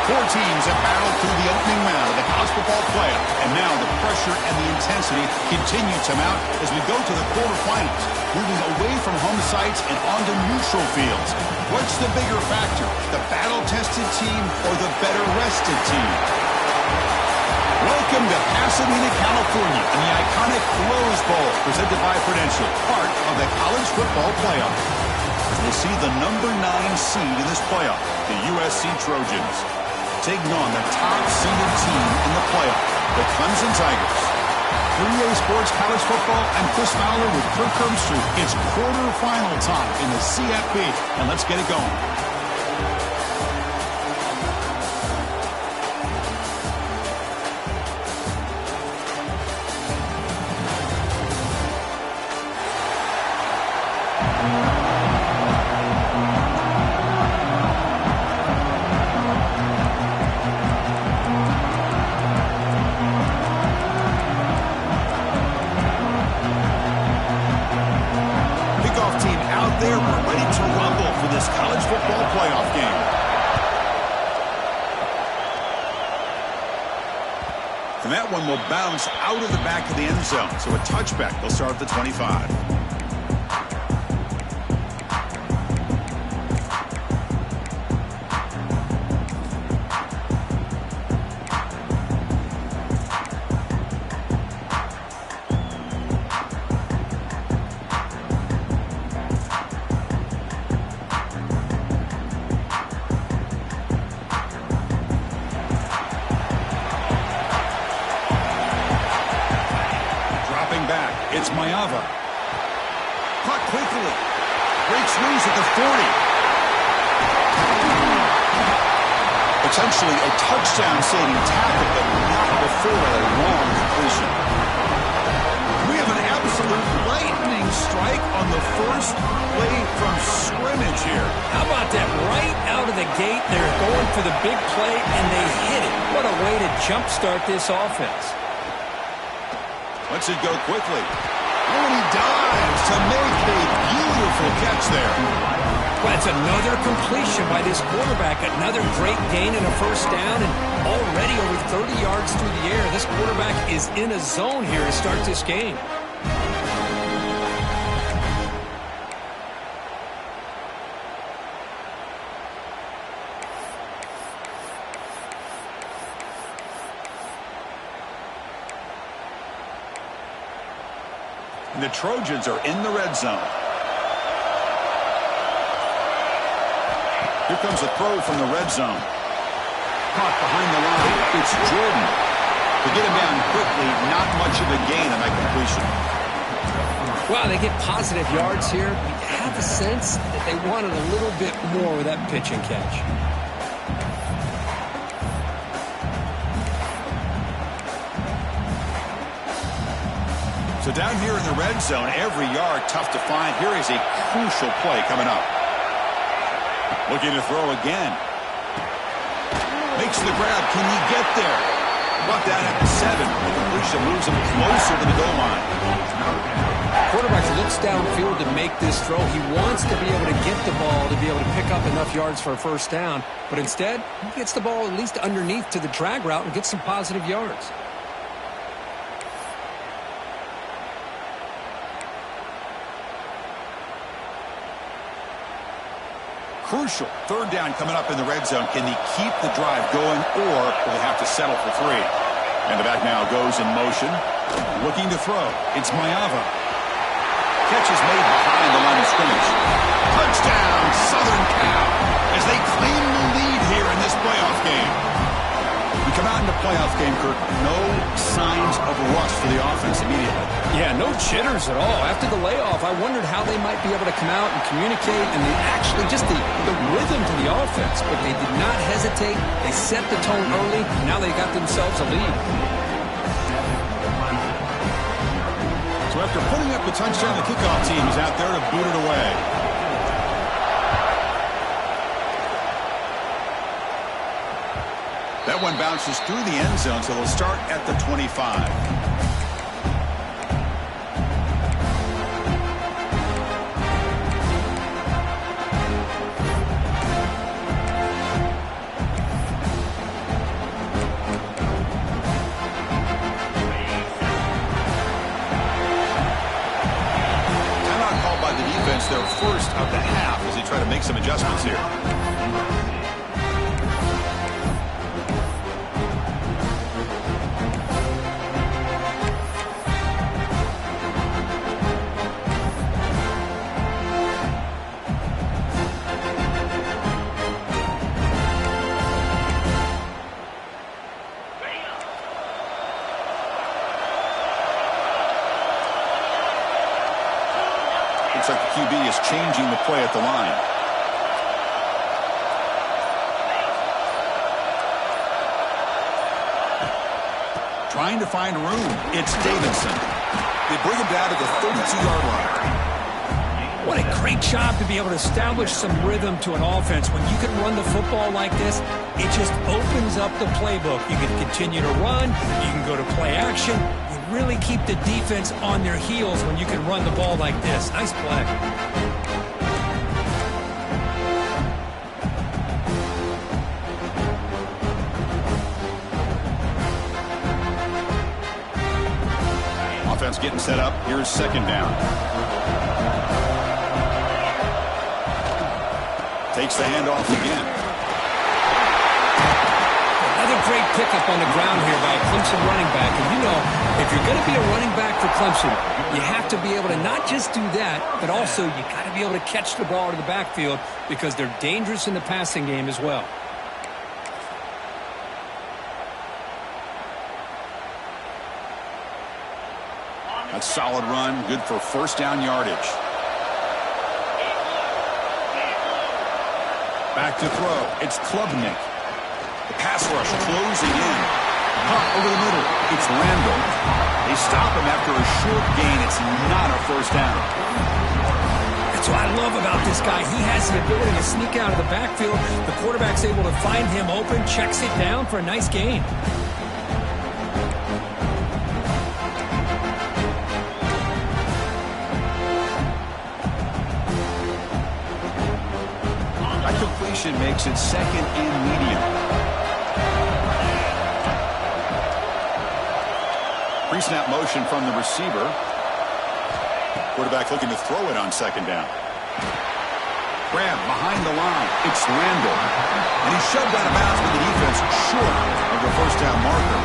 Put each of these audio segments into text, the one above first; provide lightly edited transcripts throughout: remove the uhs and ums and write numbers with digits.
Four teams have battled through the opening round of the college football playoff, and now the pressure and the intensity continue to mount as we go to the quarterfinals, moving away from home sites and onto neutral fields. What's the bigger factor, the battle-tested team or the better-rested team? Welcome to Pasadena, California, and the iconic Rose Bowl, presented by Prudential, part of the college football playoff. As we'll see the number 9 seed in this playoff, the USC Trojans, taking on the top-seeded team in the playoff, the Clemson Tigers. 3A Sports College Football, I'm Chris Fowler with Kirk Herbstreit. It's quarterfinal time in the CFP, and let's get it going. football playoff game. And that one will bounce out of the back of the end zone. So a touchback. They'll start at the 25. It's Mayava. Caught quickly. Breaks loose at the 40. Potentially a touchdown-saving tackle, but not before a long completion. We have an absolute lightning strike on the first play from scrimmage here. How about that? Right out of the gate, they're going for the big play, and they hit it. What a way to jumpstart this offense. Lets it go quickly. Oh, and he dives to make a beautiful catch there. Well, it's another completion by this quarterback. Another great gain and a first down, and already over 30 yards through the air. This quarterback is in a zone here to start this game. The Trojans are in the red zone. Here comes a throw from the red zone. Caught behind the line. It's Jordan. To get him down quickly, not much of a gain on that completion. Well, they get positive yards here. You have the sense that they wanted a little bit more with that pitch and catch. So down here in the red zone, every yard tough to find. Here is a crucial play coming up. Looking to throw again. Makes the grab. Can he get there? Brought down at the 7. The completion moves him closer to the goal line. Quarterback looks downfield to make this throw. He wants to be able to get the ball to be able to pick up enough yards for a first down. But instead, he gets the ball at least underneath to the drag route and gets some positive yards. Crucial. Third down coming up in the red zone. Can he keep the drive going, or will they have to settle for 3? And the back now goes in motion. Looking to throw. It's Mayava. Catch is made behind the line of scrimmage. Touchdown, Southern Cal, as they claim the lead here in this playoff game. We come out in the playoff game, Kirk. No signs of rust for the offense immediately. Yeah, no jitters at all. After the layoff, I wondered how they might be able to come out and communicate, and actually just the rhythm to the offense. But they did not hesitate. They set the tone early. Now they got themselves a lead. So after putting up the touchdown, the kickoff team is out there to boot it away. That one bounces through the end zone, so they'll start at the 25. Timeout called by the defense, their first of the half, as they try to make some adjustments here. Looks like the QB is changing the play at the line. Trying to find room. It's Davidson. They bring him down to the 32-yard line. What a great job to be able to establish some rhythm to an offense. When you can run the football like this, it just opens up the playbook. You can continue to run. You can go to play action. Really keep the defense on their heels when you can run the ball like this. Nice play. Offense getting set up. Here's second down. Takes the handoff again. Another great pickup on the ground here by a Clemson running back. And you know, if you're going to be a running back for Clemson, you have to be able to not just do that, but also you got to be able to catch the ball to the backfield because they're dangerous in the passing game as well. A solid run, good for first down yardage. Back to throw. It's Klubnik. The pass rush closing in. Pump over the middle. It's Randall. They stop him after a short gain. It's not a first down. That's what I love about this guy. He has the ability to sneak out of the backfield. The quarterback's able to find him open, checks it down for a nice gain. Makes it second and medium. Pre-snap motion from the receiver. Quarterback looking to throw it on second down. Grab behind the line. It's Randall. And he's shoved out of bounds with the defense short of the first down marker.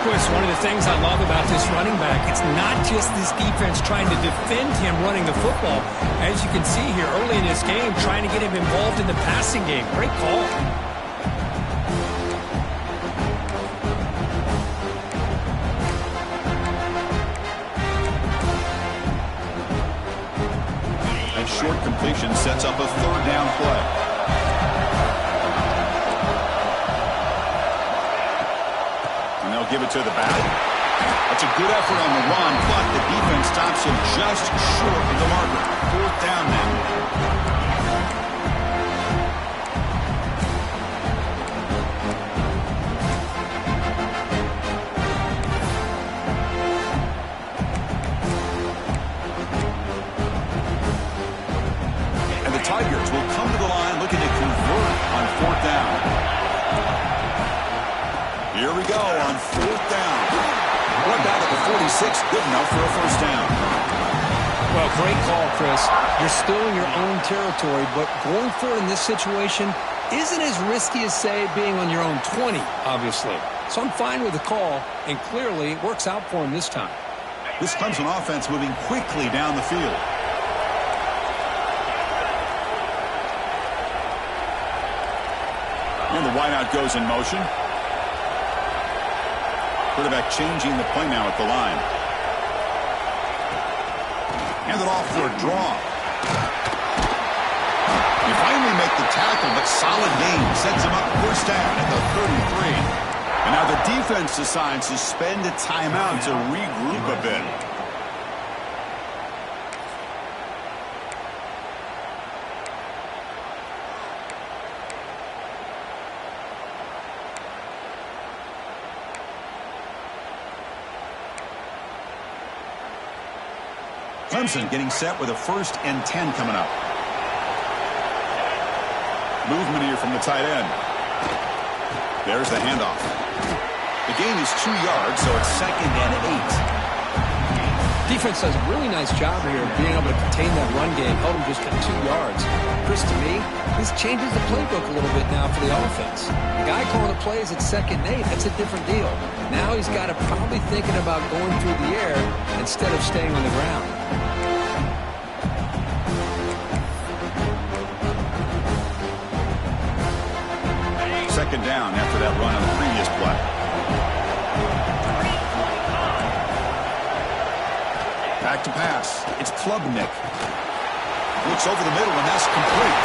Chris, one of the things I love about this running back, it's not just this defense trying to defend him running the football. As you can see here early in this game, trying to get him involved in the passing game. Great call. That short completion sets up a third down play. Give it to the back. That's a good effort on the run, but the defense stops him just short of the marker. Fourth down now. And the Tigers will come to the line looking to convert on fourth down. Here we go on fourth down. One down at the 46, good enough for a first down. Well, great call, Chris. You're still in your own territory, but going for it in this situation isn't as risky as, say, being on your own 20, obviously. So I'm fine with the call, and clearly it works out for him this time. This Clemson offense moving quickly down the field. And the wideout goes in motion. Quarterback changing the play now at the line. Hand it off for a draw. You finally make the tackle, but solid gain sets him up first down at the 33. And now the defense decides to spend a timeout to regroup a bit. Clemson getting set with a 1st and 10 coming up. Movement here from the tight end. There's the handoff. The gain is 2 yards, so it's 2nd and 8. Defense does a really nice job here of being able to contain that run game, held him just at 2 yards. Chris, to me, this changes the playbook a little bit now for the offense. The guy calling the plays at 2nd and 8, that's a different deal. Now he's got to probably thinking about going through the air instead of staying on the ground. Second down after that run on the previous play. Back to pass. It's Klubnik. Looks over the middle, and that's complete.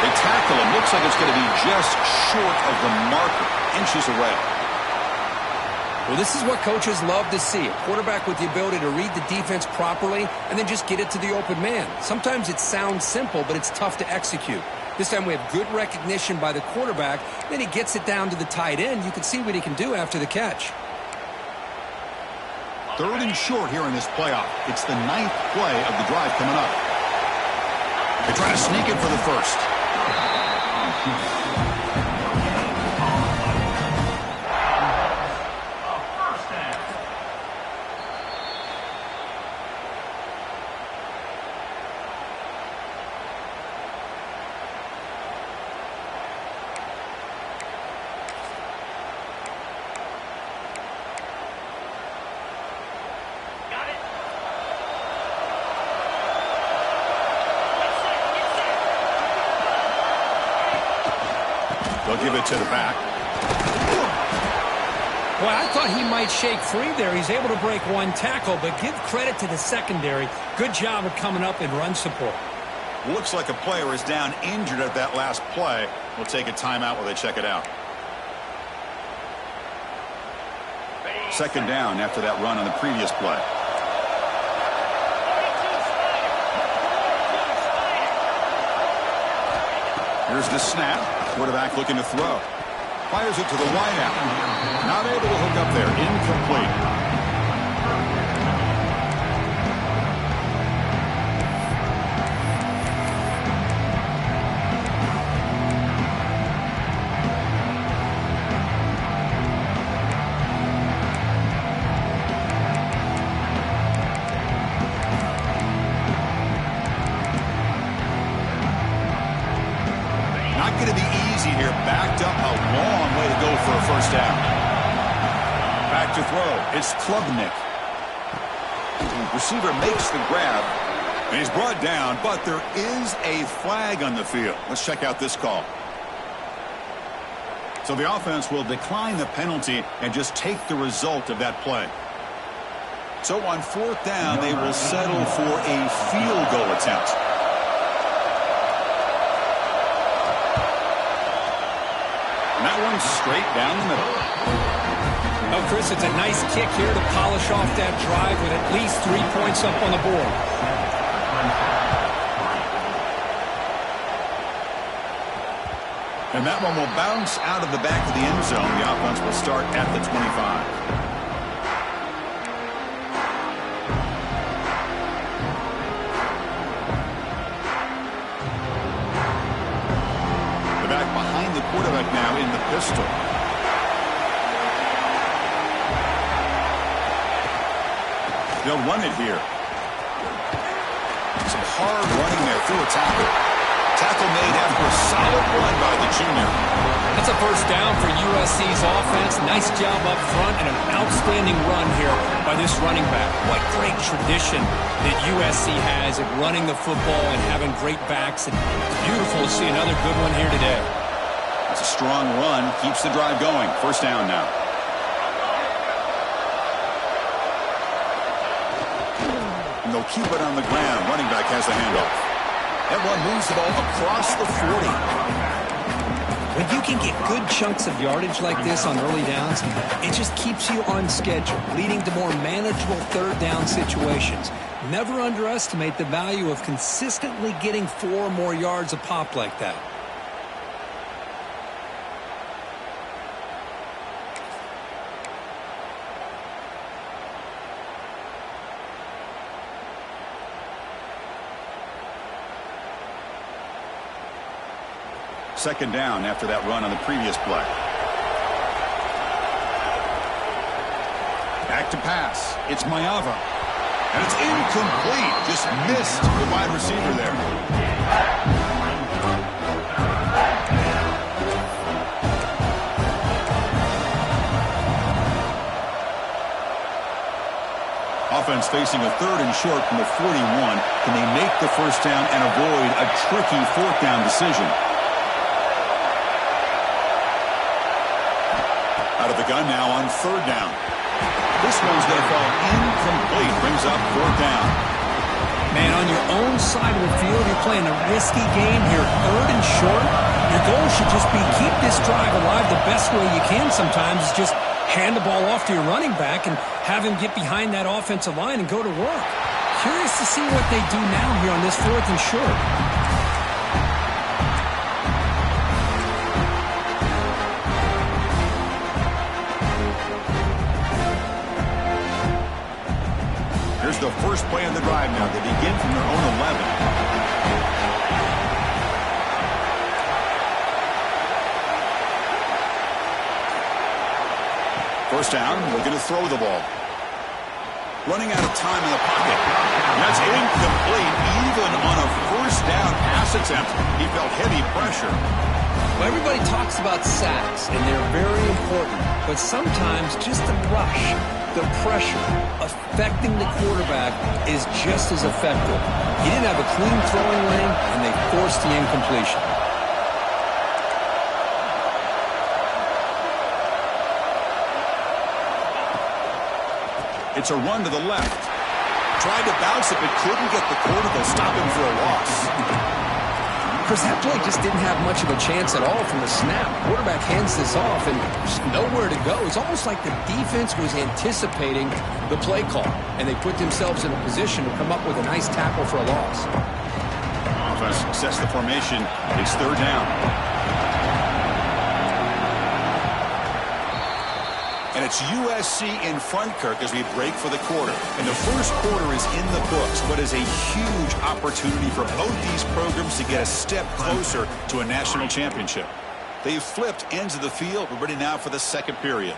They tackle him. Looks like it's going to be just short of the marker. Inches away. Well, this is what coaches love to see. A quarterback with the ability to read the defense properly and then just get it to the open man. Sometimes it sounds simple, but it's tough to execute. This time we have good recognition by the quarterback. Then he gets it down to the tight end. You can see what he can do after the catch. 3rd and short here in this playoff. It's the 9th play of the drive coming up. They try to sneak it for the first. They'll give it to the back. Well, I thought he might shake free there. He's able to break one tackle, but give credit to the secondary. Good job of coming up in run support. Looks like a player is down injured at that last play. We'll take a timeout while they check it out. Second down after that run on the previous play. Here's the snap. Quarterback looking to throw. Fires it to the wideout. Not able to hook up there. Incomplete. Going to be easy here. Backed up a long way to go for a first down. Back to throw. It's Klubnik. Receiver makes the grab. And he's brought down, but there is a flag on the field. Let's check out this call. So the offense will decline the penalty and just take the result of that play. So on fourth down, they will settle for a field goal attempt. And that one's straight down the middle. Oh, Chris, it's a nice kick here to polish off that drive with at least 3 points up on the board. And that one will bounce out of the back of the end zone. The offense will start at the 25. Quarterback now in the pistol. They'll run it here. Some hard running there through a tackle. Tackle made after a solid run by the junior. That's a first down for USC's offense. Nice job up front and an outstanding run here by this running back. What great tradition that USC has at running the football and having great backs. And it's beautiful to see another good one here today. It's a strong run, keeps the drive going. First down now. And they'll keep it on the ground. Running back has the handoff. That one moves the ball across the 40. When you can get good chunks of yardage like this on early downs, it just keeps you on schedule, leading to more manageable third down situations. Never underestimate the value of consistently getting 4 or more yards a pop like that. Second down after that run on the previous play. Back to pass. It's Mayava. And it's incomplete. Just missed the wide receiver there. Offense facing a third and short from the 41. Can they make the first down and avoid a tricky fourth down decision? Out of the gun now on third down. This one's going to fall incomplete. Brings up fourth down. Man, on your own side of the field, you're playing a risky game here. Third and short. Your goal should just be keep this drive alive the best way you can sometimes. Is just hand the ball off to your running back and have him get behind that offensive line and go to work. Curious to see what they do now here on this fourth and short. Here's the first play of the drive now. They begin from their own 11. First down, looking to throw the ball. Running out of time in the pocket. And that's incomplete. Even on a first down pass attempt, he felt heavy pressure. Well, everybody talks about sacks, and they're very important. But sometimes just the rush, the pressure, affecting the quarterback is just as effective. He didn't have a clean throwing lane, and they forced the incompletion. It's a run to the left. Tried to bounce it, but couldn't get the quarter. They'll stop him for a loss. Chris, that play just didn't have much of a chance at all from the snap. Quarterback hands this off and just nowhere to go. It's almost like the defense was anticipating the play call, and they put themselves in a position to come up with a nice tackle for a loss. Offense success the formation. It's third down. And it's USC in front, Kirk, as we break for the quarter. And the first quarter is in the books, but is a huge opportunity for both these programs to get a step closer to a national championship. They've flipped ends of the field. We're ready now for the second period.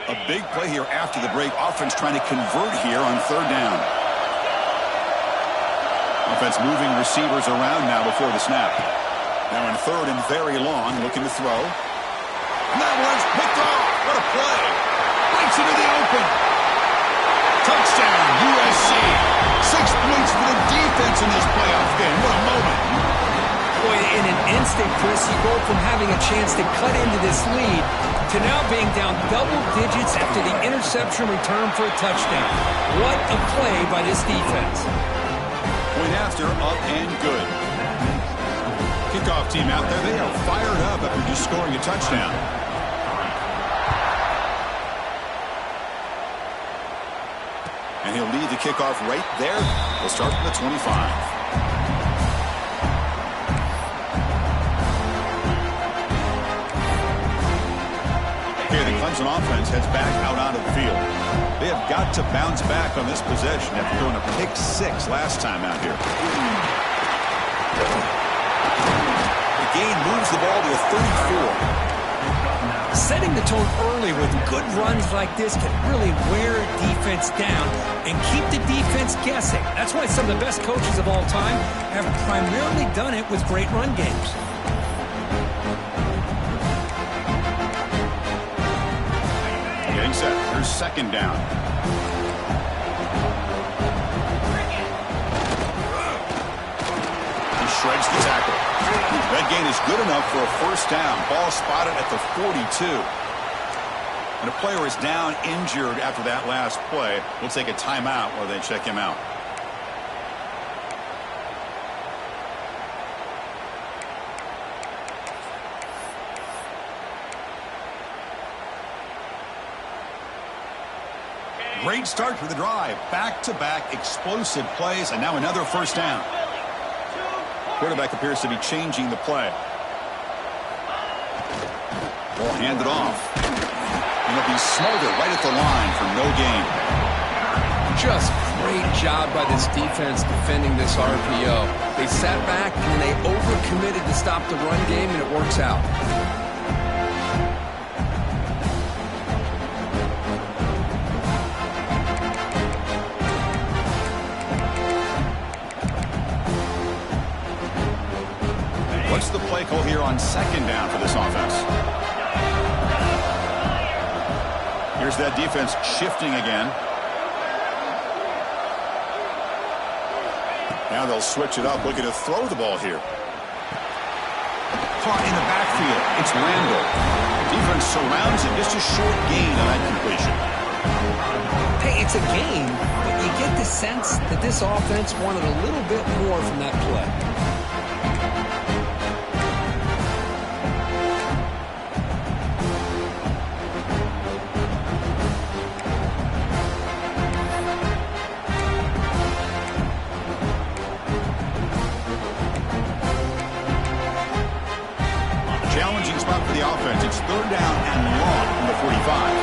A big play here after the break. Offense trying to convert here on third down. Offense moving receivers around now before the snap. Now in third and very long, looking to throw. And that one's picked off. What a play. Breaks into the open. Touchdown, USC. 6 points for the defense in this playoff game. What a moment. Boy, in an instant, Chris, you go from having a chance to cut into this lead to now being down double digits after the interception return for a touchdown. What a play by this defense. Point after, up and good. Kickoff team out there. They are fired up after just scoring a touchdown. And he'll lead the kickoff right there. We'll start from the 25. Here, the Clemson offense heads back out onto the field. They have got to bounce back on this possession after throwing a pick 6 last time out here. The gain moves the ball to a 34. Setting the tone early with good runs like this can really wear a defense down and keep the defense guessing. That's why some of the best coaches of all time have primarily done it with great run games. Getting set. Here's second down. He shreds the tackle. That gain is good enough for a first down. Ball spotted at the 42. And a player is down injured after that last play. We'll take a timeout while they check him out. Great start for the drive. Back-to-back explosive plays, and now another first down. Quarterback appears to be changing the play. Ball handed off. And it'll be smothered right at the line for no gain. Just great job by this defense defending this RPO. They sat back and they overcommitted to stop the run game, and it works out. What's the play call here on second down for this offense? Here's that defense shifting again. Now they'll switch it up, looking to throw the ball here. Caught in the backfield. It's Randall. Defense surrounds him. Just a short gain on that completion. Hey, it's a gain, but you get the sense that this offense wanted a little bit more from that play. Challenging spot for the offense. It's third down and long from the 45.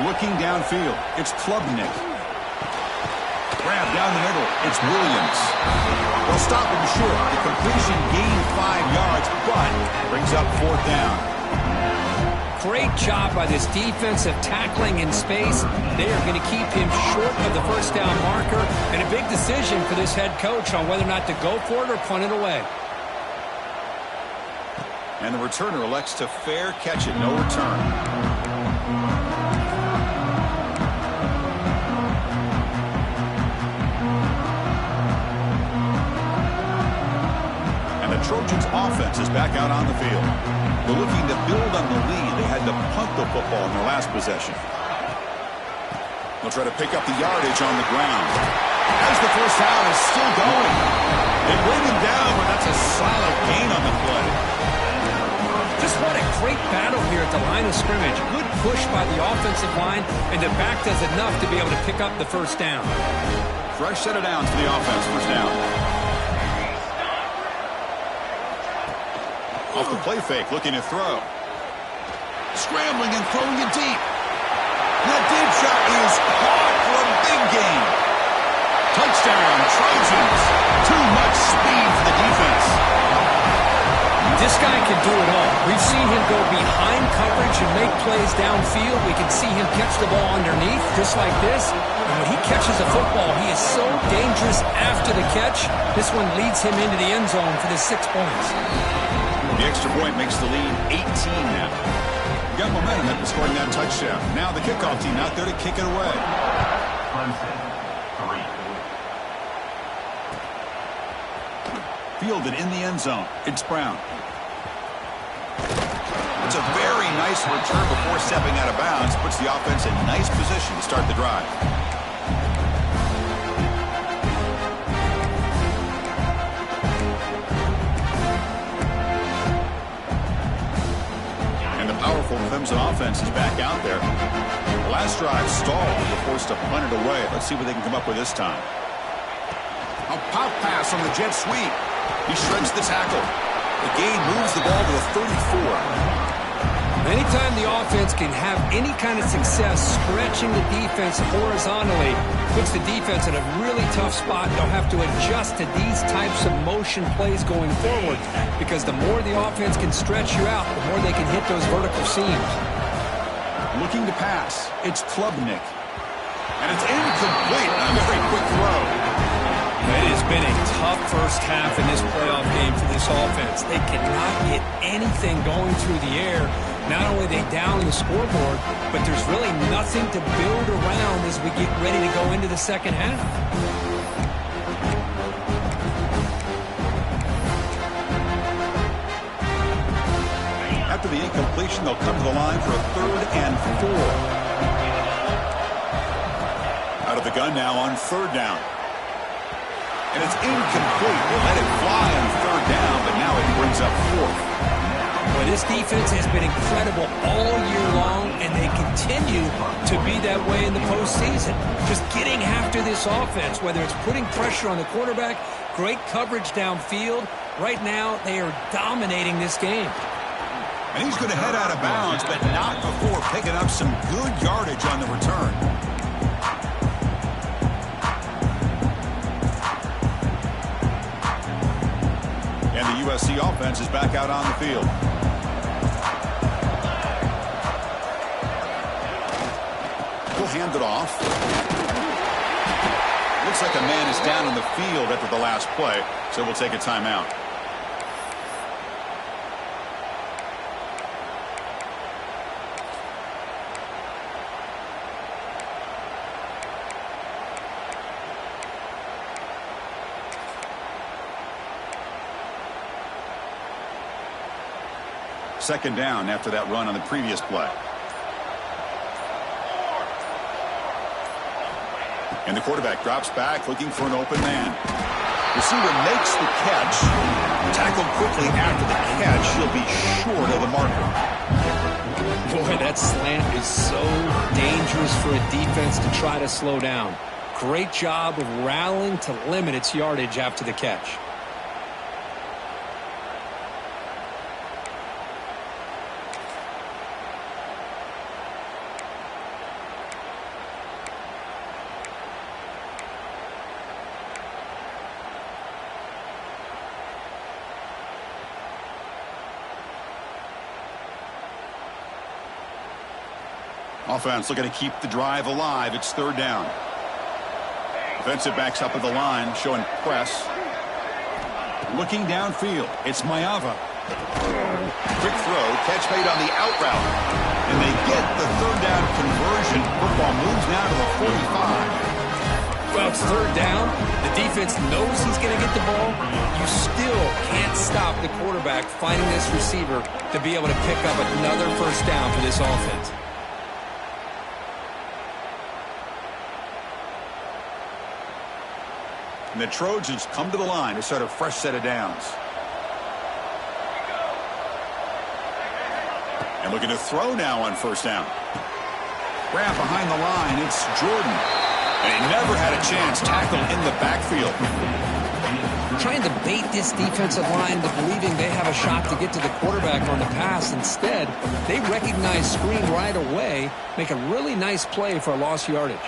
Looking downfield, it's Klubnik. Grab down the middle, it's Williams. They'll stop him short. The completion gained 5 yards, but brings up fourth down. Great job by this defensive tackling in space. They are going to keep him short of the first down marker, and a big decision for this head coach on whether or not to go for it or punt it away. And the returner elects to fair catch it, no return. Trojans offense is back out on the field. They're looking to build on the lead. They had to punt the football in their last possession. They'll try to pick up the yardage on the ground. As the first down is still going. They bring him down, but that's a solid gain on the play. Just what a great battle here at the line of scrimmage. Good push by the offensive line, and the back does enough to be able to pick up the first down. Fresh set of downs for the offense. First down. Off the play fake, looking to throw. Scrambling and throwing it deep. That deep shot is caught for a big gain. Touchdown, Trojans. Too much speed for the defense. This guy can do it all. We've seen him go behind coverage and make plays downfield. We can see him catch the ball underneath, just like this. And when he catches a football, he is so dangerous after the catch. This one leads him into the end zone for the 6 points. The extra point makes the lead 18 now. Got momentum after scoring that touchdown. Now the kickoff team out there to kick it away. Clemson, 3. Fielded in the end zone. It's Brown. It's a very nice return before stepping out of bounds. Puts the offense in nice position to start the drive. And the powerful Clemson offense is back out there. The last drive stalled. They were forced to punt it away. Let's see what they can come up with this time. A pop pass on the jet sweep. He shreds the tackle. The gain moves the ball to the 34. Anytime the offense can have any kind of success stretching the defense horizontally, puts the defense in a really tough spot. They'll have to adjust to these types of motion plays going forward, because the more the offense can stretch you out, the more they can hit those vertical seams. Looking to pass. It's Klubnik. And it's incomplete. A very quick throw. It has been a tough first half in this playoff game for this offense. They cannot get anything going through the air. Not only are they down the scoreboard, but there's really nothing to build around as we get ready to go into the second half. After the incompletion, they'll come to the line for a 3rd and 4. Out of the gun now on 3rd down. And it's incomplete. They let it fly on 3rd down, but now it brings up 4th. Well, this defense has been incredible all year long, and they continue to be that way in the postseason. Just getting after this offense, whether it's putting pressure on the quarterback, great coverage downfield. Right now, they are dominating this game. And he's going to head out of bounds, but not before picking up some good yardage on the return. And the USC offense is back out on the field. He'll hand it off. Looks like a man is down on the field after the last play, so we'll take a timeout. Second down after that run on the previous play. And the quarterback drops back looking for an open man. Receiver makes the catch. Tackled quickly after the catch. He'll be short of the marker. Boy, that slant is so dangerous for a defense to try to slow down. Great job of rallying to limit its yardage after the catch. Offense looking to keep the drive alive. It's 3rd down. Defensive backs up at the line, showing press. Looking downfield. It's Mayava. Quick throw. Catch made on the out route. And they get the 3rd down conversion. Football moves now to the 45. Well, it's 3rd down. The defense knows he's going to get the ball. You still can't stop the quarterback finding this receiver to be able to pick up another first down for this offense. And the Trojans come to the line to start a fresh set of downs. And looking to throw now on first down. Grab behind the line, it's Jordan. And he never had a chance. Tackle in the backfield. Trying to bait this defensive line into believing they have a shot to get to the quarterback on the pass. Instead, they recognize screen right away, make a really nice play for a lost yardage.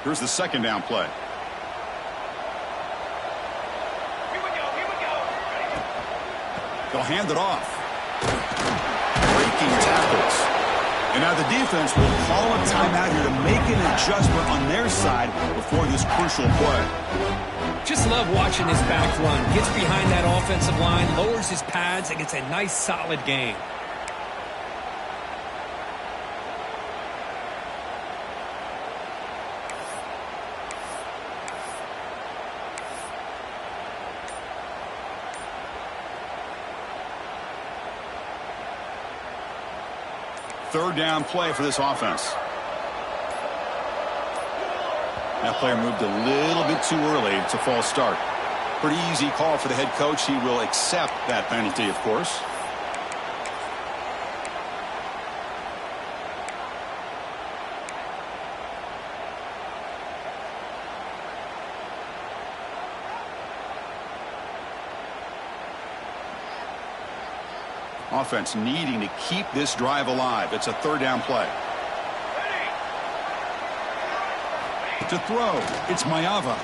Here's the second down play. They'll hand it off. Breaking tackles. And now the defense will call a timeout here to make an adjustment on their side before this crucial play. Just love watching this back run. Gets behind that offensive line, lowers his pads, and gets a nice solid gain. Third down play for this offense. That player moved a little bit too early. It's a false start. Pretty easy call for the head coach. He will accept that penalty, of course. Offense needing to keep this drive alive. It's a third down play. To throw, it's Mayava.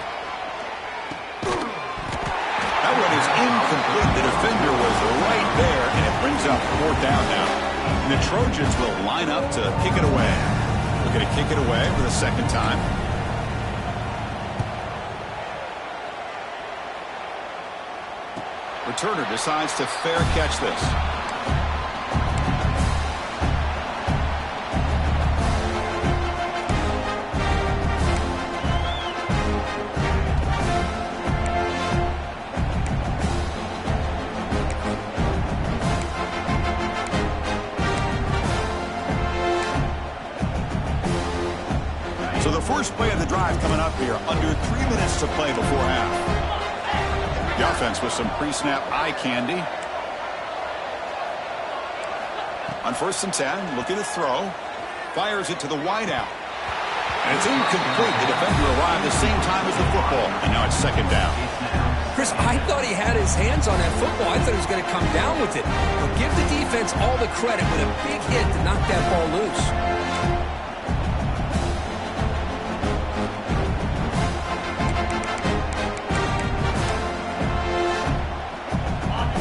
That one is incomplete. The defender was right there, and it brings up fourth down now. And the Trojans will line up to kick it away. We're going to kick it away for the second time. Returner decides to fair catch this. So the first play of the drive coming up here, under 3 minutes to play before half. The offense with some pre-snap eye candy. On 1st and 10, looking to throw. Fires it to the wideout. And it's incomplete. The defender arrived the same time as the football. And now it's second down. Chris, I thought he had his hands on that football. I thought he was going to come down with it. But give the defense all the credit with a big hit to knock that ball loose.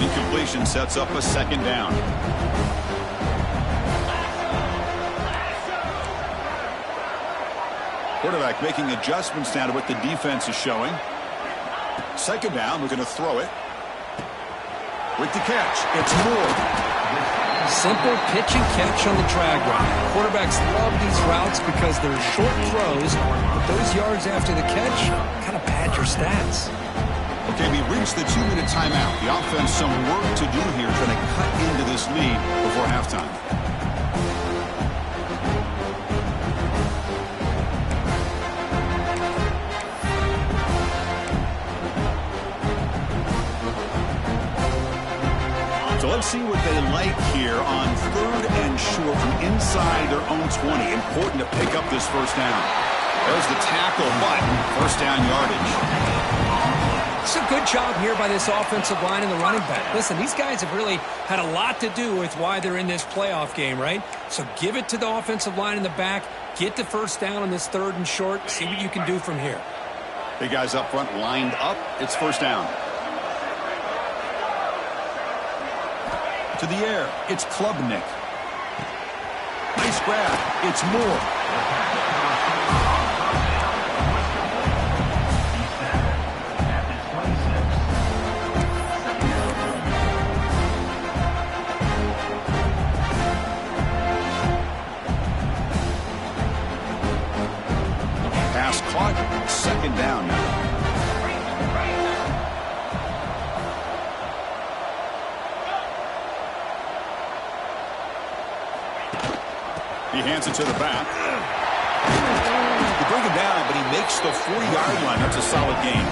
Incompletion sets up a second down. Quarterback making adjustments now to what the defense is showing. Second down, we're going to throw it. With the catch, it's Moore. Simple pitch and catch on the drag route. Quarterbacks love these routes because they're short throws, but those yards after the catch kind of pad your stats. Okay, we reached the 2-minute timeout. The offense some work to do here, trying to cut into this lead before halftime. So let's see what they like here on 3rd and short from inside their own 20. Important to pick up this first down. There's the tackle, but first down yardage. It's a good job here by this offensive line and the running back. Listen, these guys have really had a lot to do with why they're in this playoff game, right? So give it to the offensive line in the back. Get the first down on this 3rd and short. See what you can do from here. Big guys up front lined up. It's first down. To the air. It's Klubnik. Nice grab. It's Moore. caught. Second down now. He hands it to the back. They bring him down, but he makes the 40-yard line. That's a solid gain.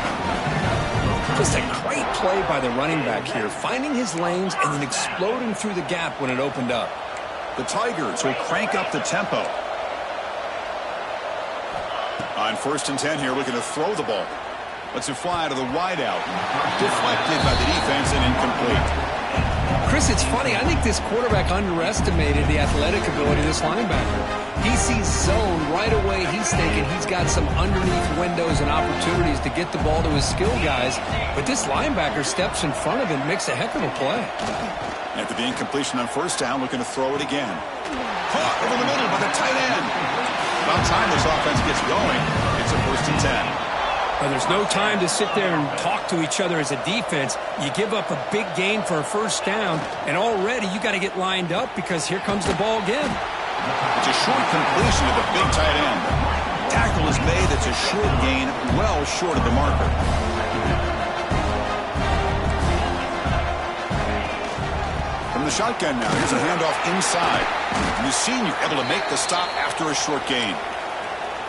Just a great play by the running back here, finding his lanes and then exploding through the gap when it opened up. The Tigers will crank up the tempo. On 1st and 10 here, looking to throw the ball. Lets it fly to the wideout. Deflected by the defense and incomplete. Chris, it's funny. I think this quarterback underestimated the athletic ability of this linebacker. He sees zone right away. He's thinking he's got some underneath windows and opportunities to get the ball to his skill guys. But this linebacker steps in front of him, makes a heck of a play. After the incompletion on 1st down, looking to throw it again. Caught over the middle by the tight end. About time this offense gets going. It's a 1st and 10. Well, there's no time to sit there and talk to each other as a defense. You give up a big gain for a 1st down, and already you got to get lined up because here comes the ball again. It's a short completion to the big tight end. Tackle is made. It's a short gain, well short of the marker. From the shotgun now, here's a handoff inside. And the senior able to make the stop after a short gain.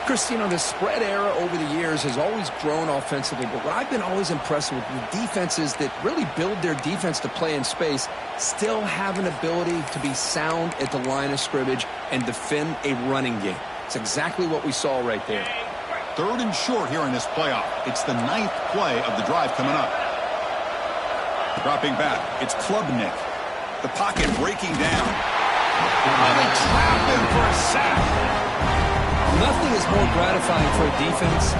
Chris, the spread era over the years has always grown offensively, but what I've been always impressed with defenses that really build their defense to play in space still have an ability to be sound at the line of scrimmage and defend a running game. It's exactly what we saw right there. 3rd and short here in this playoff. It's the 9th play of the drive coming up. Dropping back, it's Klubnik. The pocket breaking down. And they trap him for a sack. Nothing is more gratifying for a defense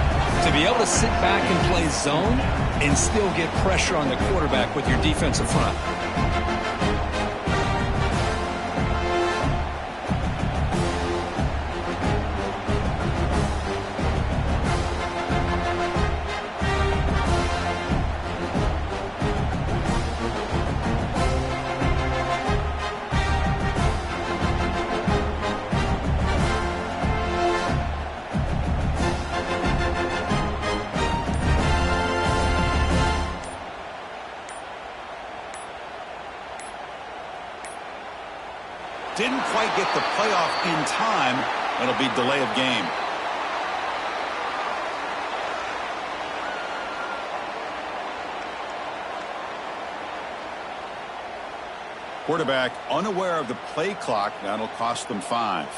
to be able to sit back and play zone and still get pressure on the quarterback with your defensive front. Didn't quite get the playoff in time. It'll be delay of game. Quarterback unaware of the play clock. That'll cost them 5.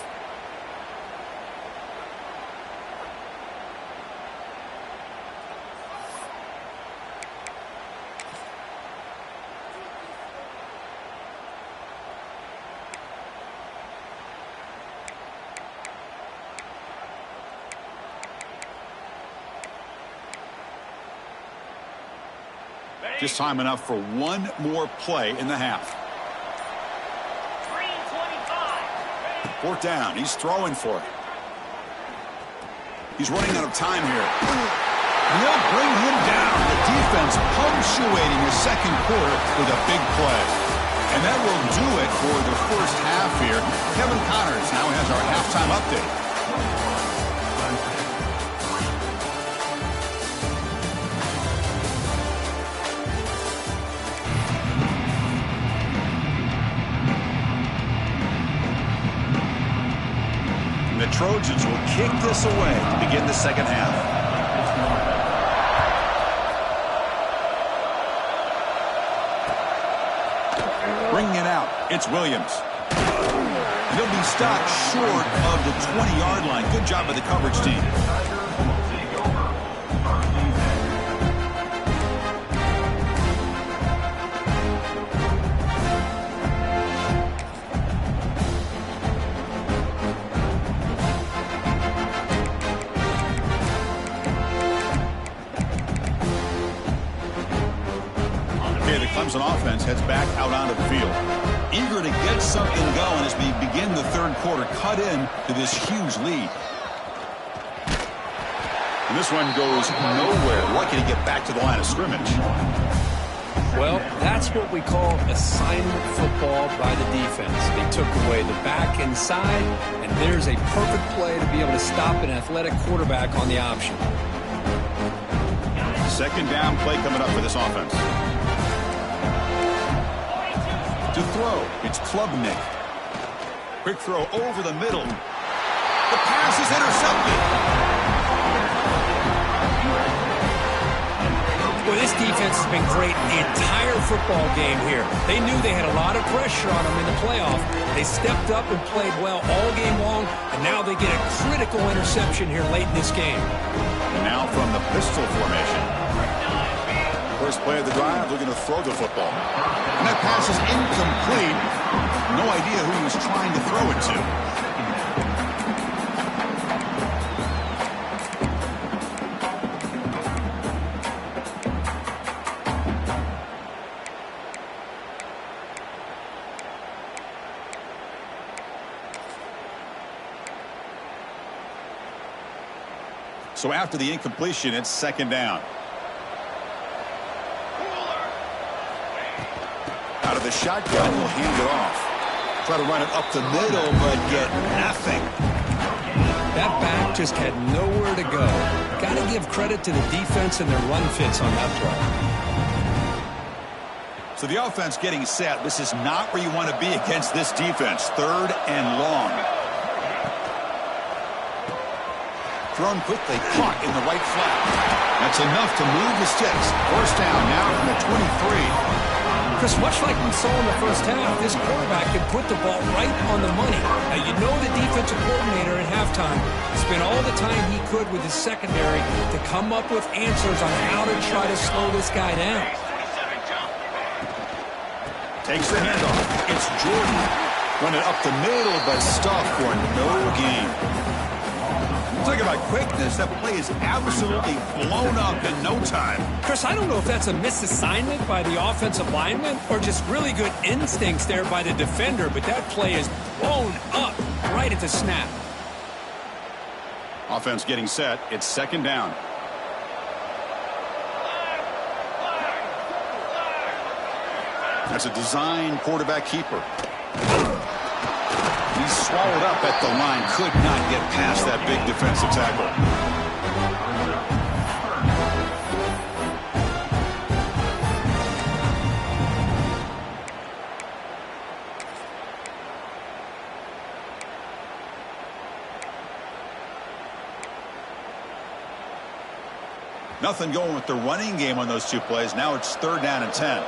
Just time enough for one more play in the half. 4th down. He's throwing for it. He's running out of time here. And they'll bring him down. The defense punctuating the 2nd quarter with a big play. And that will do it for the 1st half here. Kevin Connors now has our halftime update. The Trojans will kick this away to begin the 2nd half. Bringing it out, it's Williams. And he'll be stopped short of the 20-yard line. Good job by the coverage team. The Clemson offense heads back out onto the field. Eager to get something going as we begin the 3rd quarter, cut in to this huge lead. And this one goes nowhere. Lucky to get back to the line of scrimmage. Well, that's what we call assignment football by the defense. They took away the back inside, and there's a perfect play to be able to stop an athletic quarterback on the option. Second down play coming up for this offense. To throw, it's Klubnik. Quick throw over the middle. The pass is intercepted. Well, this defense has been great the entire football game here. They knew they had a lot of pressure on them in the playoff. They stepped up and played well all game long, and now they get a critical interception here late in this game. And now from the pistol formation. First play of the drive, they're going to throw the football. And that pass is incomplete. No idea who he was trying to throw it to. So after the incompletion, it's second down. Out of the shotgun, he'll hand it off. Try to run it up the middle, but get nothing. That back just had nowhere to go. Got to give credit to the defense and their run fits on that play. So the offense getting set. This is not where you want to be against this defense. Third and long. Thrown quickly, caught in the right flat. That's enough to move the sticks. First down now from the 23. Chris, much like we saw in the first half, this quarterback can put the ball right on the money. Now, you know the defensive coordinator at halftime spent all the time he could with his secondary to come up with answers on how to try to slow this guy down. Takes the handoff. It's Jordan. Run it up the middle, but stuffed for no gain. Talk about quickness. That play is absolutely blown up in no time. Chris, I don't know if that's a misassignment by the offensive lineman or just really good instincts there by the defender, but that play is blown up right at the snap. Offense getting set. It's second down. That's a design quarterback keeper. He's swallowed up at the line. Could not get past that big defensive tackle. Nothing going with the running game on those two plays. Now it's third down and 10.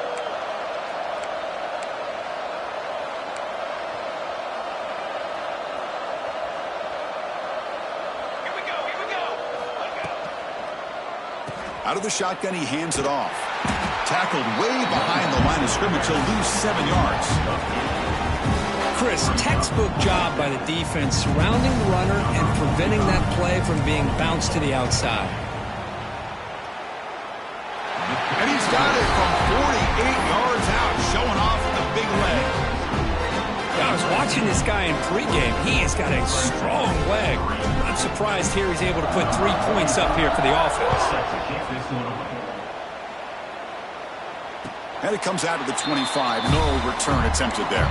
Out of the shotgun, he hands it off. Tackled way behind the line of scrimmage. He'll lose 7 yards. Chris, textbook job by the defense surrounding the runner and preventing that play from being bounced to the outside. And he's got it from 48 yards out, showing off the big leg. I was watching this guy in pregame. He has got a strong leg. I'm surprised here he's able to put 3 points up here for the offense. And it comes out to the 25. No return attempted there.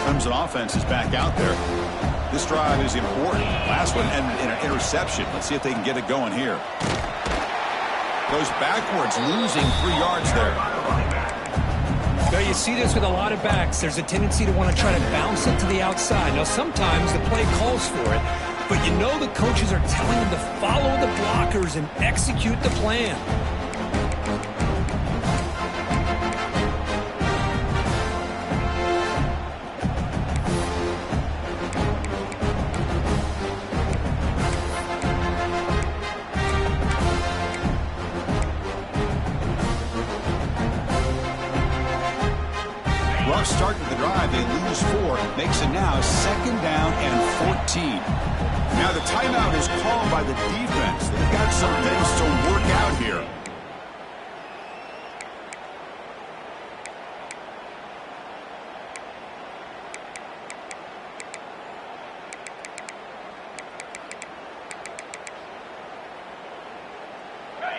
Clemson offense is back out there. This drive is important. Last one ended in an interception. Let's see if they can get it going here. Goes backwards, losing 3 yards there. Now you see this with a lot of backs. There's a tendency to want to try to bounce it to the outside. Now sometimes the play calls for it, but you know the coaches are telling them to follow the blockers and execute the plan. Starting the drive, they lose 4. Makes it now second down and 14. Now the timeout is called by the defense. They've got some things to work out here.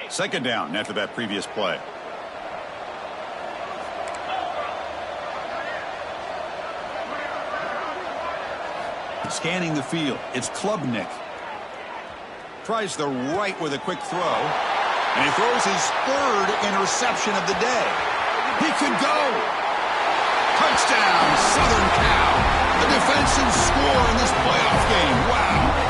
Second down after that previous play. Scanning the field. It's Klubnik. Tries the right with a quick throw. And he throws his third interception of the day. He could go. Touchdown, Southern Cal. The defensive score in this playoff game. Wow.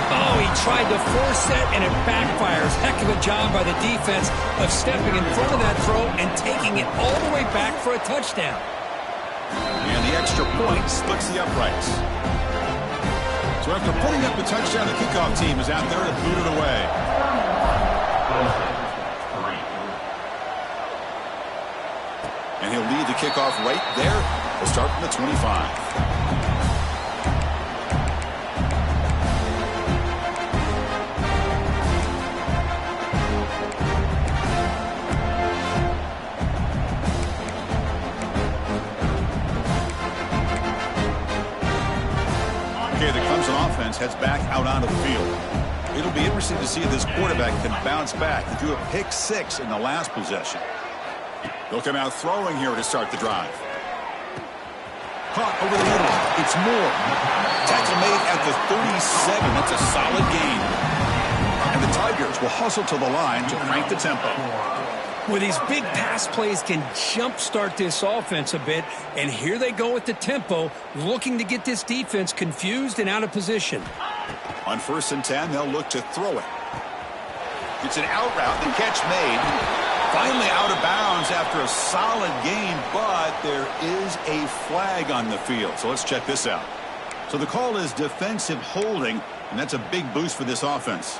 Oh, he tried to force it, and it backfires. Heck of a job by the defense of stepping in front of that throw and taking it all the way back for a touchdown. And the extra point splits the uprights. So after putting up the touchdown, the kickoff team is out there to boot it away. And he'll lead the kickoff right there. We'll start from the 25. Okay, the Clemson offense heads back out onto the field. It'll be interesting to see if this quarterback can bounce back. He threw a pick 6 in the last possession. They'll come out throwing here to start the drive. Caught over the middle. It's Moore. Tackle made at the 37. That's a solid gain. And the Tigers will hustle to the line to crank the tempo. Well, these big pass plays can jumpstart this offense a bit, and here they go with the tempo, looking to get this defense confused and out of position. On 1st and 10, they'll look to throw it. It's an out route. The catch made. Finally out of bounds after a solid gain, but there is a flag on the field. So let's check this out. So the call is defensive holding, and that's a big boost for this offense.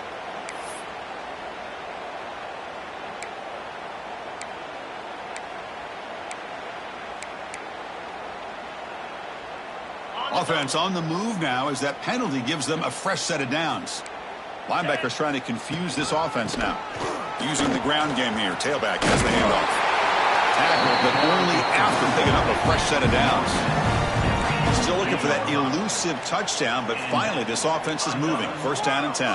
Offense on the move now as that penalty gives them a fresh set of downs. Linebackers trying to confuse this offense now. Using the ground game here. Tailback has the handoff. Tackled, but only after picking up a fresh set of downs. Still looking for that elusive touchdown, but finally this offense is moving. 1st down and 10.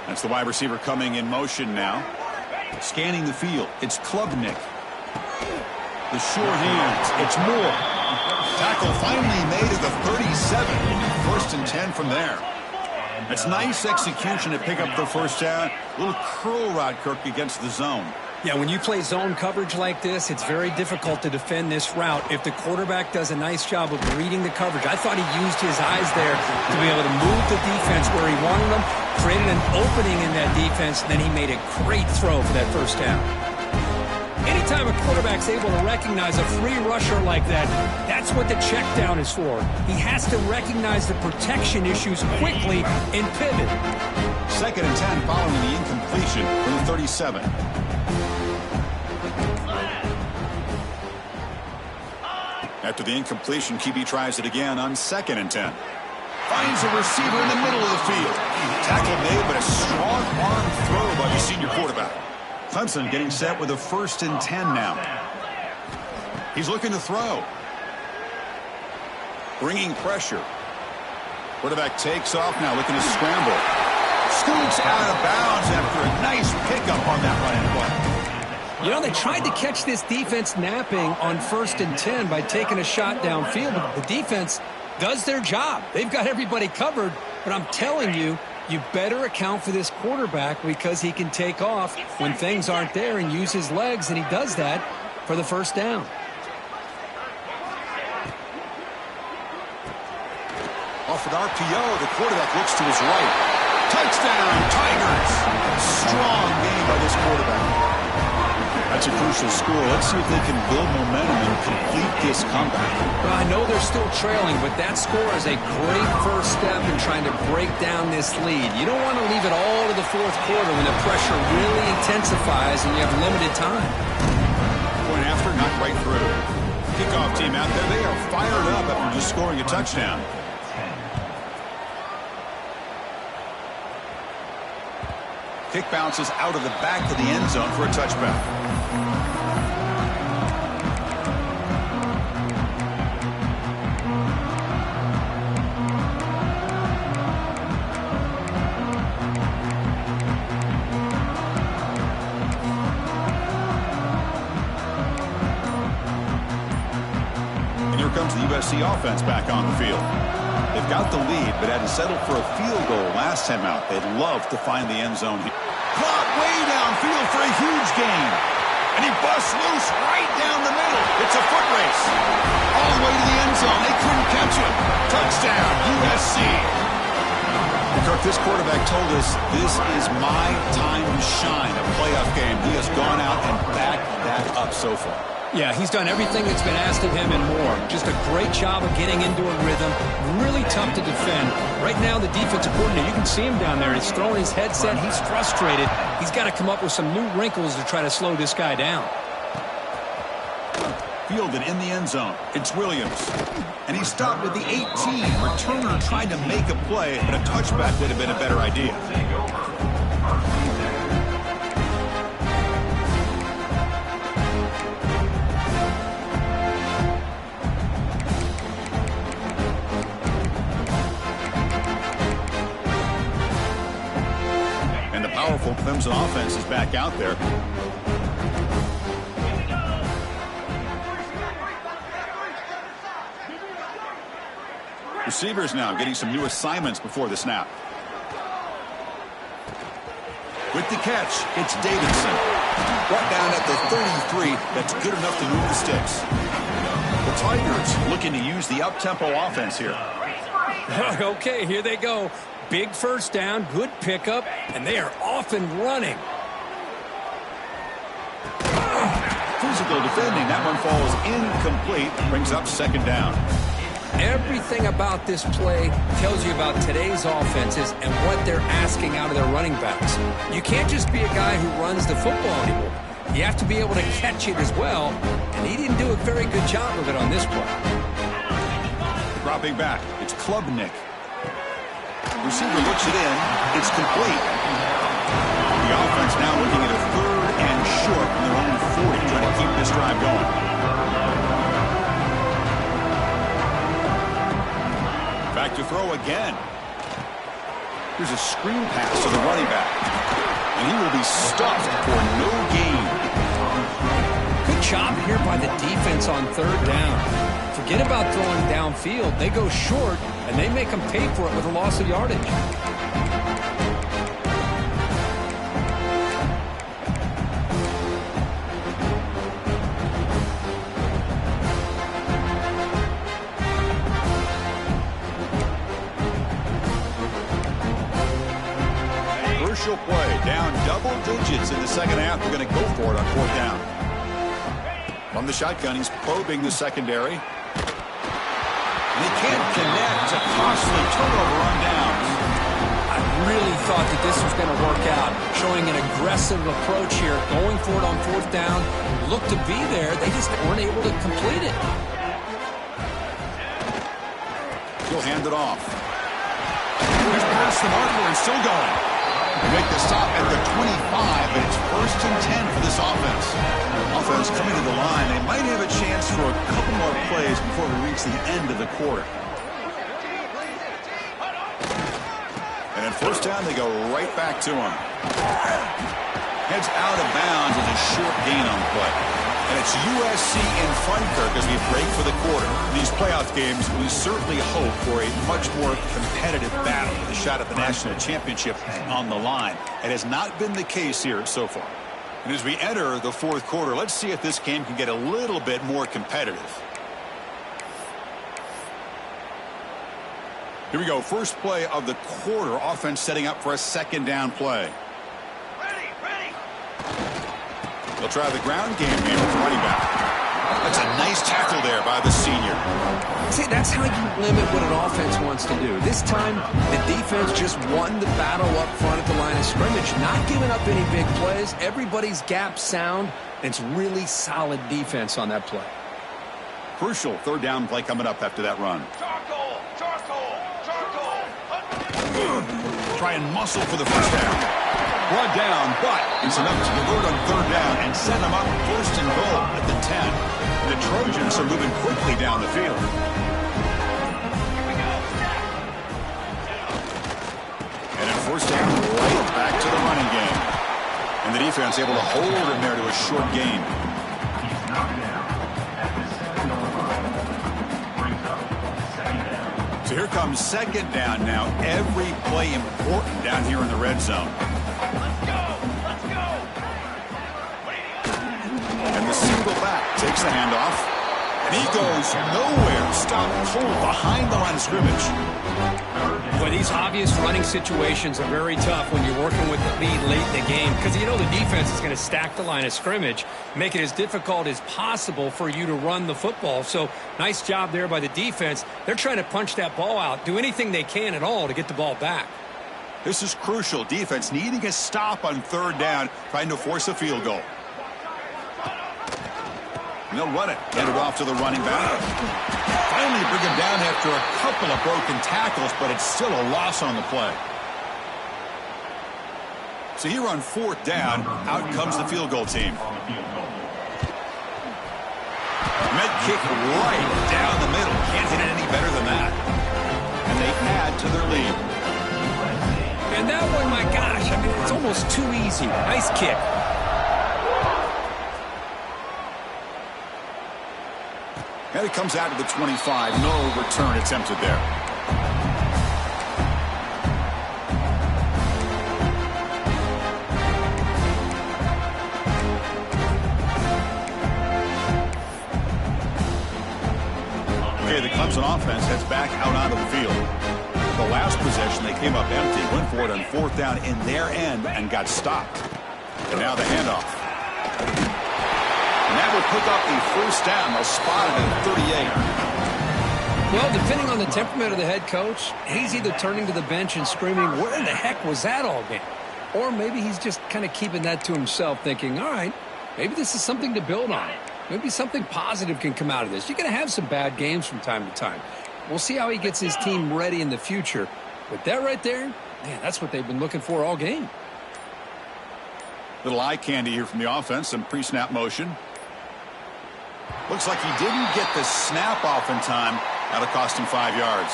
That's the wide receiver coming in motion now. Scanning the field. It's Klubnik. The sure hands. It's Moore. Tackle finally made at the 37. 1st and 10 from there. It's nice execution to pick up the 1st down. A little curl route, Kirk, against the zone. Yeah, when you play zone coverage like this, it's very difficult to defend this route if the quarterback does a nice job of reading the coverage. I thought he used his eyes there to be able to move the defense where he wanted them, created an opening in that defense, and then he made a great throw for that 1st down. Anytime a quarterback's able to recognize a free rusher like that, that's what the check down is for. He has to recognize the protection issues quickly and pivot. 2nd and 10 following the incompletion from the 37. After the incompletion, QB tries it again on 2nd and 10. Finds a receiver in the middle of the field. Tackle made, but a strong arm throw by the senior quarterback. Clemson getting set with a 1st and 10 now. He's looking to throw. Bringing pressure. Quarterback takes off now, looking to scramble. Scoots out of bounds after a nice pickup on that running play. You know, they tried to catch this defense napping on 1st and 10 by taking a shot downfield, but the defense does their job. They've got everybody covered, but I'm telling you, you better account for this quarterback because he can take off when things aren't there and use his legs, and he does that for the 1st down. Off an RPO, the quarterback looks to his right. Touchdown, Tigers! Strong game by this quarterback. That's a crucial score. Let's see if they can build momentum and complete this comeback. Well, I know they're still trailing, but that score is a great 1st step in trying to break down this lead. You don't want to leave it all to the 4th quarter when the pressure really intensifies and you have limited time. Point after, not right through. Kickoff team out there, they are fired up after just scoring a touchdown. Kick bounces out of the back of the end zone for a touchback. USC offense back on the field. They've got the lead, but had to settle for a field goal last time out. They'd love to find the end zone here. Caught way downfield for a huge gain. And he busts loose right down the middle. It's a foot race. All the way to the end zone. They couldn't catch him. Touchdown, USC. Kirk, this quarterback told us this is my time to shine, a playoff game. He has gone out and backed that up so far. Yeah, he's done everything that's been asked of him and more. Just a great job of getting into a rhythm. Really tough to defend. Right now, the defensive coordinator, you can see him down there. He's throwing his headset. He's frustrated. He's got to come up with some new wrinkles to try to slow this guy down. Fielded in the end zone. It's Williams. And he stopped at the 18. Returner tried to make a play, but a touchback would have been a better idea. And the powerful Clemson offense is back out there. Receivers now getting some new assignments before the snap. With the catch, it's Davidson. Brought down at the 33. That's good enough to move the sticks. The Tigers looking to use the up-tempo offense here. Okay, here they go. Big first down, good pickup, and they are off and running. Physical defending. That one falls incomplete. Brings up second down. Everything about this play tells you about today's offenses and what they're asking out of their running backs. You can't just be a guy who runs the football anymore. You have to be able to catch it as well, and he didn't do a very good job of it on this play. Dropping back, it's Klubnik. Receiver looks it in. It's complete. The offense now looking at a 3rd and short from their own 40, trying to keep this drive going. Back to throw again. Here's a screen pass to the running back. And he will be stuffed for no gain. Good job here by the defense on 3rd down. Forget about throwing downfield. They go short, and they make them pay for it with a loss of yardage. Play down double digits in the second half. They're going to go for it on 4th down. From the shotgun, he's probing the secondary. And he can't connect. A costly turnover on downs. I really thought that this was going to work out, showing an aggressive approach here, going for it on 4th down. Looked to be there. They just weren't able to complete it. He'll hand it off. He's past the marker and still going. They make the stop at the 25, but it's 1st and 10 for this offense. Offense coming to the line. They might have a chance for a couple more plays before we reach the end of the quarter. And at 1st down, they go right back to him. Heads out of bounds with a short gain on the play. And it's USC in front, Kirk, as we break for the quarter. These playoff games, we certainly hope for a much more competitive battle with a shot at the national championship on the line. It has not been the case here so far. And as we enter the 4th quarter, let's see if this game can get a little bit more competitive. Here we go. First play of the quarter. Offense setting up for a 2nd down play. They'll try the ground game here with the running back. That's a nice tackle there by the senior. See, that's how you limit what an offense wants to do. This time, the defense just won the battle up front at the line of scrimmage, not giving up any big plays. Everybody's gap sound. It's really solid defense on that play. Crucial 3rd down play coming up after that run. Try and muscle for the first down. Brought down, but it's enough to convert on 3rd down and set them up 1st and goal at the 10. The Trojans are moving quickly down the field. And at 1st down, right back to the running game. And the defense able to hold him there to a short gain. here comes second down now. Every play important down here in the red zone. Let's go! Let's go! And the single back takes the handoff. And he goes nowhere. Stop cold behind the line of scrimmage. Boy, these obvious running situations are very tough when you're working with the lead late in the game because you know the defense is going to stack the line of scrimmage, make it as difficult as possible for you to run the football. So nice job there by the defense. They're trying to punch that ball out, do anything they can at all to get the ball back. This is crucial. Defense needing a stop on third down, trying to force a field goal. And they'll run it. Get it off to the running back. Finally bring him down after a couple of broken tackles, but it's still a loss on the play. So here on fourth down, out comes the field goal team. Med kick right down the middle. Can't hit it any better than that. And they add to their lead. And that one, my gosh, I mean, it's almost too easy. Nice kick. And it comes out to the 25. No return attempted there. Okay, the Clemson offense heads back out onto the field. The last possession, they came up empty, went for it on fourth down in their end and got stopped. And now the handoff. And that will pick up the first down. They'll spot it at 38. Well, depending on the temperament of the head coach, he's either turning to the bench and screaming, where in the heck was that all game? Or maybe he's just kind of keeping that to himself, thinking, all right, maybe this is something to build on. Maybe something positive can come out of this. You're going to have some bad games from time to time. We'll see how he gets his team ready in the future. But that right there, man, that's what they've been looking for all game. Little eye candy here from the offense, some pre-snap motion. Looks like he didn't get the snap off in time. That'll cost him 5 yards.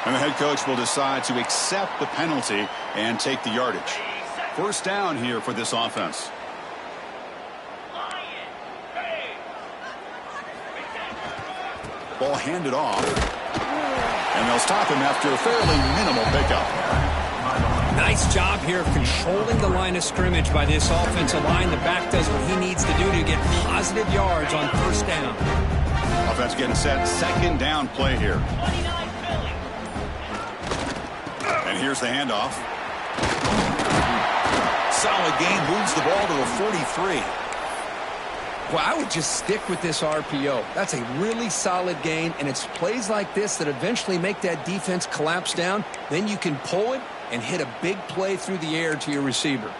And the head coach will decide to accept the penalty and take the yardage. First down here for this offense. Ball handed off. And they'll stop him after a fairly minimal pickup. Nice job here of controlling the line of scrimmage by this offensive line. The back does what he needs to do to get positive yards on first down. Offense getting set. Second down play here. And here's the handoff. Solid gain. Moves the ball to a 43. Well, I would just stick with this RPO. That's a really solid gain, and it's plays like this that eventually make that defense collapse down. Then you can pull it and hit a big play through the air to your receiver.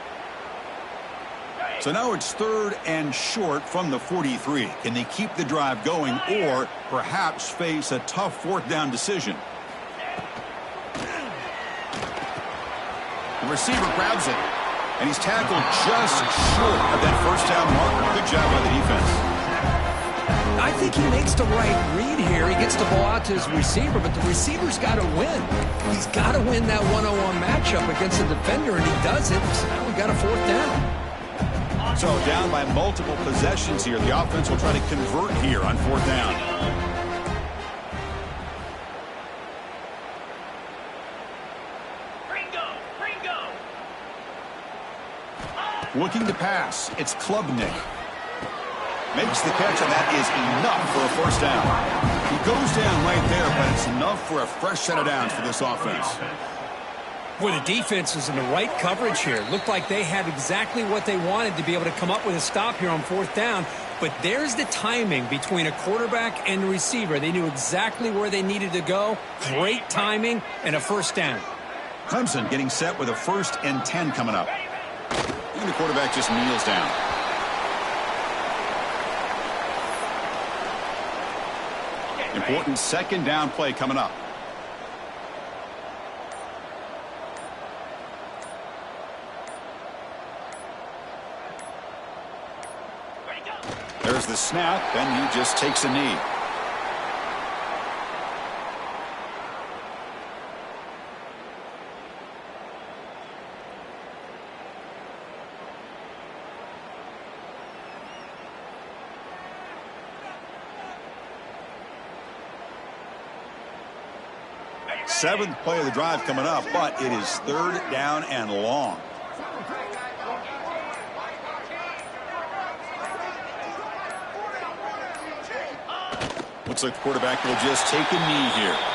So now it's third and short from the 43. Can they keep the drive going or perhaps face a tough fourth down decision? The receiver grabs it, and he's tackled just short of that first down marker. Good job by the defense. I think he makes the right read here. He gets the ball out to his receiver, but the receiver's got to win. He's got to win that one-on-one matchup against the defender, and he does it. So now we got a fourth down. So down by multiple possessions here. The offense will try to convert here on fourth down. Looking to pass. It's Klubnik. Makes the catch, and that is enough for a first down. He goes down right there, but it's enough for a fresh set of downs for this offense. Boy, the defense is in the right coverage here. Looked like they had exactly what they wanted to be able to come up with a stop here on fourth down. But there's the timing between a quarterback and the receiver. They knew exactly where they needed to go. Great timing and a first down. Clemson getting set with a 1st and 10 coming up. And the quarterback just kneels down. Important second down play coming up. There's the snap, and he just takes a knee. Seventh play of the drive coming up, but it is third down and long. Looks like the quarterback will just take a knee here.